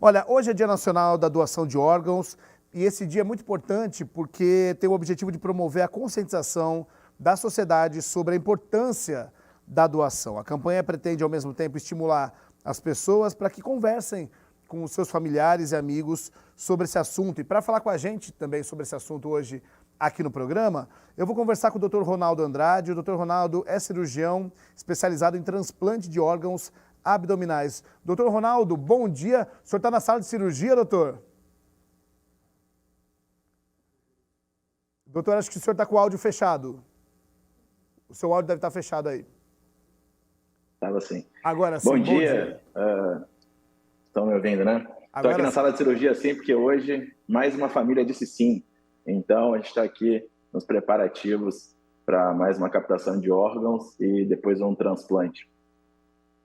Olha, hoje é Dia Nacional da Doação de Órgãos e esse dia é muito importante porque tem o objetivo de promover a conscientização da sociedade sobre a importância da doação. A campanha pretende, ao mesmo tempo, estimular as pessoas para que conversem com os seus familiares e amigos sobre esse assunto. E para falar com a gente também sobre esse assunto hoje aqui no programa, eu vou conversar com o Dr. Ronaldo Andrade. O Dr. Ronaldo é cirurgião especializado em transplante de órgãos abdominais. Doutor Ronaldo, bom dia. O senhor está na sala de cirurgia, doutor? Doutor, acho que o senhor está com o áudio fechado. O seu áudio deve estar fechado aí. Estava sim. Agora sim, bom dia. Estão me ouvindo, né? Estou aqui na sala de cirurgia sim, porque hoje mais uma família disse sim. Então, a gente está aqui nos preparativos para mais uma captação de órgãos e depois um transplante.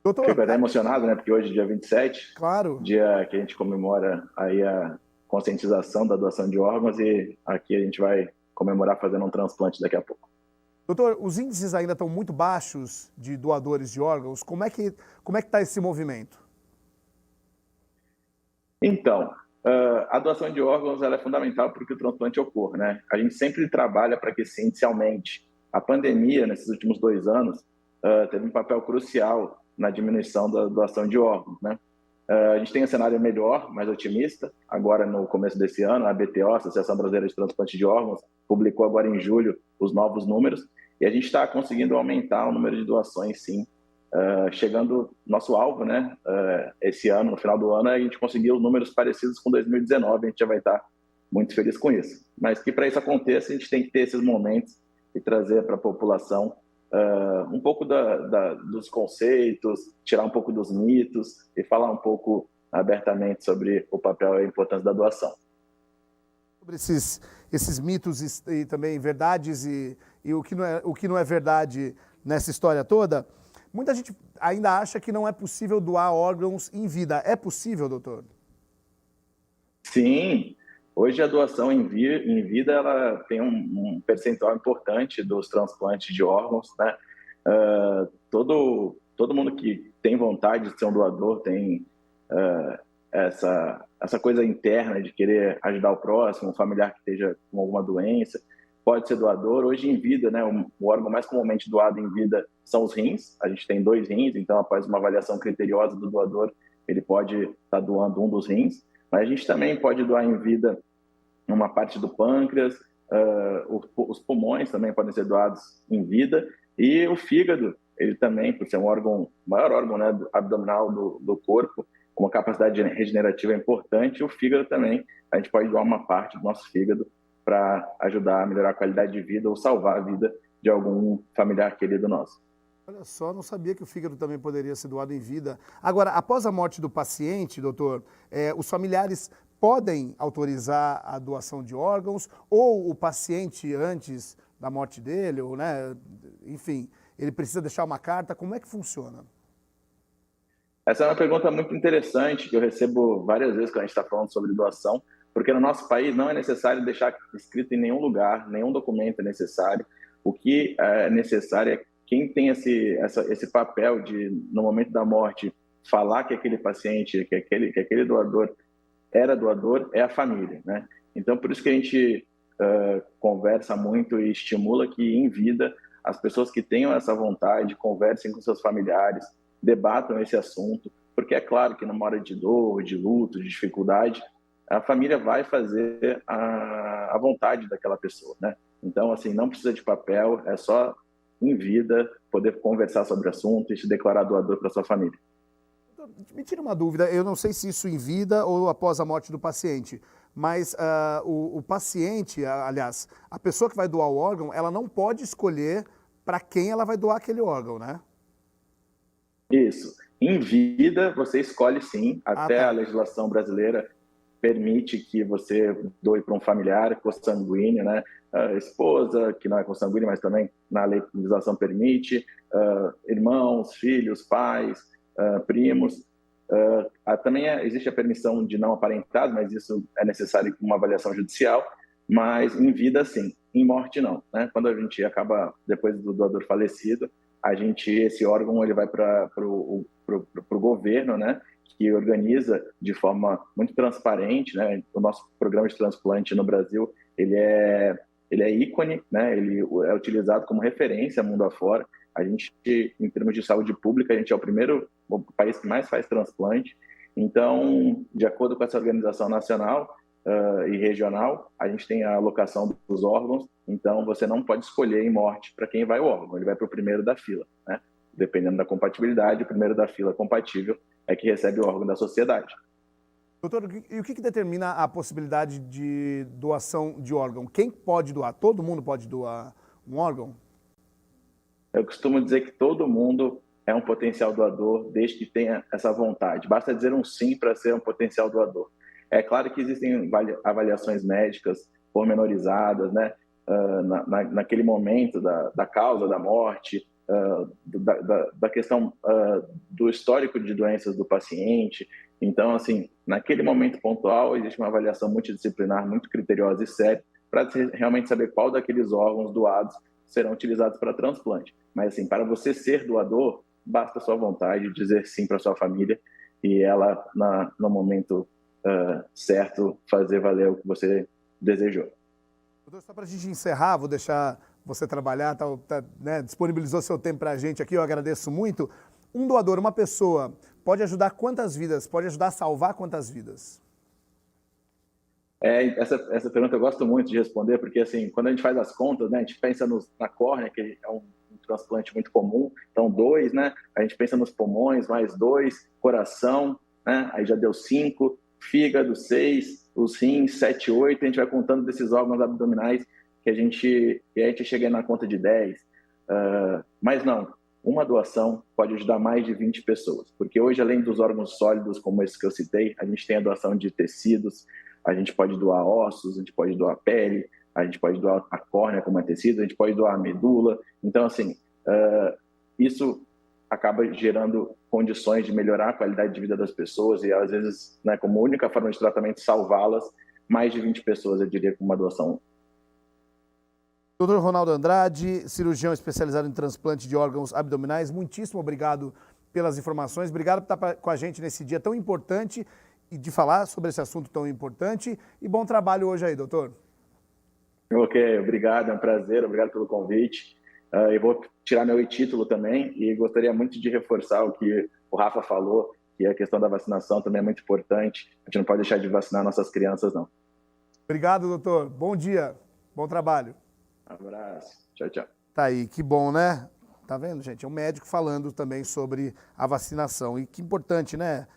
Doutor, fico até emocionado, né? Porque hoje, dia 27, claro, dia que a gente comemora aí a conscientização da doação de órgãos, e aqui a gente vai comemorar fazendo um transplante daqui a pouco. Doutor, os índices ainda estão muito baixos de doadores de órgãos. Como é que está esse movimento? Então, a doação de órgãos ela é fundamental para que o transplante ocorra, né? A gente sempre trabalha para que esse índice aumente. A pandemia, nesses últimos 2 anos, teve um papel crucial na diminuição da doação de órgãos, né? A gente tem um cenário melhor, mais otimista. Agora, no começo desse ano, a ABTO, a Associação Brasileira de Transplante de Órgãos, publicou agora em julho os novos números, e a gente está conseguindo aumentar o número de doações, sim. Chegando nosso alvo, né? Esse ano, no final do ano, a gente conseguiu números parecidos com 2019, a gente já vai estar muito feliz com isso. Mas que para isso aconteça, a gente tem que ter esses momentos e trazer para a população um pouco dos conceitos, tirar um pouco dos mitos e falar um pouco abertamente sobre o papel e a importância da doação. Sobre esses mitos e também verdades e o que não é verdade nessa história toda, muita gente ainda acha que não é possível doar órgãos em vida. É possível, doutor? Sim. Hoje a doação em vida ela tem um percentual importante dos transplantes de órgãos, né? Todo mundo que tem vontade de ser um doador tem essa coisa interna de querer ajudar o próximo, um familiar que esteja com alguma doença, pode ser doador. Hoje em vida, né, o órgão mais comumente doado em vida são os rins. A gente tem 2 rins, então após uma avaliação criteriosa do doador, ele pode estar doando um dos rins. Mas a gente também pode doar em vida uma parte do pâncreas, os pulmões também podem ser doados em vida, e o fígado, ele também, por ser um órgão, maior órgão, né, abdominal do corpo, com uma capacidade regenerativa importante, o fígado também, a gente pode doar uma parte do nosso fígado para ajudar a melhorar a qualidade de vida ou salvar a vida de algum familiar querido nosso. Olha só, não sabia que o fígado também poderia ser doado em vida. Agora, após a morte do paciente, doutor, os familiares podem autorizar a doação de órgãos, ou o paciente, antes da morte dele, ou, né, enfim, ele precisa deixar uma carta? Como é que funciona? Essa é uma pergunta muito interessante que eu recebo várias vezes quando a gente está falando sobre doação, porque no nosso país não é necessário deixar escrito em nenhum lugar, nenhum documento é necessário. O que é necessário é quem tem esse papel de, no momento da morte, falar que aquele paciente, que aquele doador era doador, é a família, né? Então, por isso que a gente conversa muito e estimula que, em vida, as pessoas que tenham essa vontade conversem com seus familiares, debatam esse assunto, porque é claro que numa hora de dor, de luto, de dificuldade, a família vai fazer a vontade daquela pessoa, né? Então, assim, não precisa de papel, é só em vida poder conversar sobre o assunto e se declarar doador para sua família. Me tira uma dúvida, eu não sei se isso em vida ou após a morte do paciente, mas o paciente, aliás, a pessoa que vai doar o órgão, ela não pode escolher para quem ela vai doar aquele órgão, né? Isso. Em vida, você escolhe sim, até tá. A legislação brasileira permite que você doe para um familiar consanguíneo, né? Esposa, que não é consanguínea, mas também na legislação permite, irmãos, filhos, pais, primos. Também existe a permissão de não aparentados, mas isso é necessário com uma avaliação judicial, mas em vida sim, em morte não, né? Quando a gente acaba, depois do doador falecido, esse órgão ele vai para o governo, né? que organiza de forma muito transparente, né? O nosso programa de transplante no Brasil, ele é ícone, né? Ele é utilizado como referência mundo afora. A gente, em termos de saúde pública, a gente é o país que mais faz transplante. Então, de acordo com essa organização nacional e regional, a gente tem a alocação dos órgãos. Então, você não pode escolher em morte para quem vai o órgão. Ele vai para o primeiro da fila, né? Dependendo da compatibilidade, o primeiro da fila compatível é que recebe o órgão da sociedade. Doutor, e o que determina a possibilidade de doação de órgão? Quem pode doar? Todo mundo pode doar um órgão? Eu costumo dizer que todo mundo é um potencial doador, desde que tenha essa vontade. Basta dizer um sim para ser um potencial doador. É claro que existem avaliações médicas pormenorizadas, né? Naquele momento da causa da morte, da questão do histórico de doenças do paciente. Então, assim, naquele momento pontual, existe uma avaliação multidisciplinar, muito criteriosa e séria, para realmente saber qual daqueles órgãos doados serão utilizados para transplante. Mas, assim, para você ser doador, basta a sua vontade, dizer sim para sua família e ela, no momento certo, fazer valer o que você desejou. Doutor, só para a gente encerrar, vou deixar você trabalhar, né, disponibilizou seu tempo para a gente aqui, eu agradeço muito. Um doador, uma pessoa, pode ajudar quantas vidas? Pode ajudar a salvar quantas vidas? Essa pergunta eu gosto muito de responder, porque assim, quando a gente faz as contas, né, a gente pensa na córnea, que é um transplante muito comum, então 2, né? A gente pensa nos pulmões, mais 2, coração, né? Aí já deu 5, fígado 6, os rins 7, 8, a gente vai contando desses órgãos abdominais que a gente chega na conta de 10. Mas não, uma doação pode ajudar mais de 20 pessoas, porque hoje, além dos órgãos sólidos, como esse que eu citei, a gente tem a doação de tecidos, a gente pode doar ossos, a gente pode doar pele, a gente pode doar a córnea como é tecido, a gente pode doar a medula. Então, assim, isso acaba gerando condições de melhorar a qualidade de vida das pessoas e, às vezes, né, como única forma de tratamento, salvá-las. Mais de 20 pessoas, eu diria, com uma doação. Dr. Ronaldo Andrade, cirurgião especializado em transplante de órgãos abdominais, muitíssimo obrigado pelas informações, obrigado por estar com a gente nesse dia tão importante e de falar sobre esse assunto tão importante, e bom trabalho hoje aí, doutor. Ok, obrigado, é um prazer, obrigado pelo convite. Eu vou tirar meu título também e gostaria muito de reforçar o que o Rafa falou, que a questão da vacinação também é muito importante. A gente não pode deixar de vacinar nossas crianças, não. Obrigado, doutor. Bom dia, bom trabalho. Abraço. Tchau, tchau. Tá aí, que bom, né? Tá vendo, gente? É um médico falando também sobre a vacinação. E que importante, né?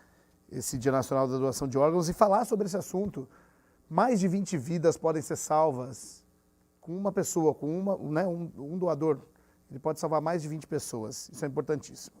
Esse Dia Nacional da Doação de Órgãos e falar sobre esse assunto. Mais de 20 vidas podem ser salvas com uma pessoa, com um doador. Ele pode salvar mais de 20 pessoas. Isso é importantíssimo.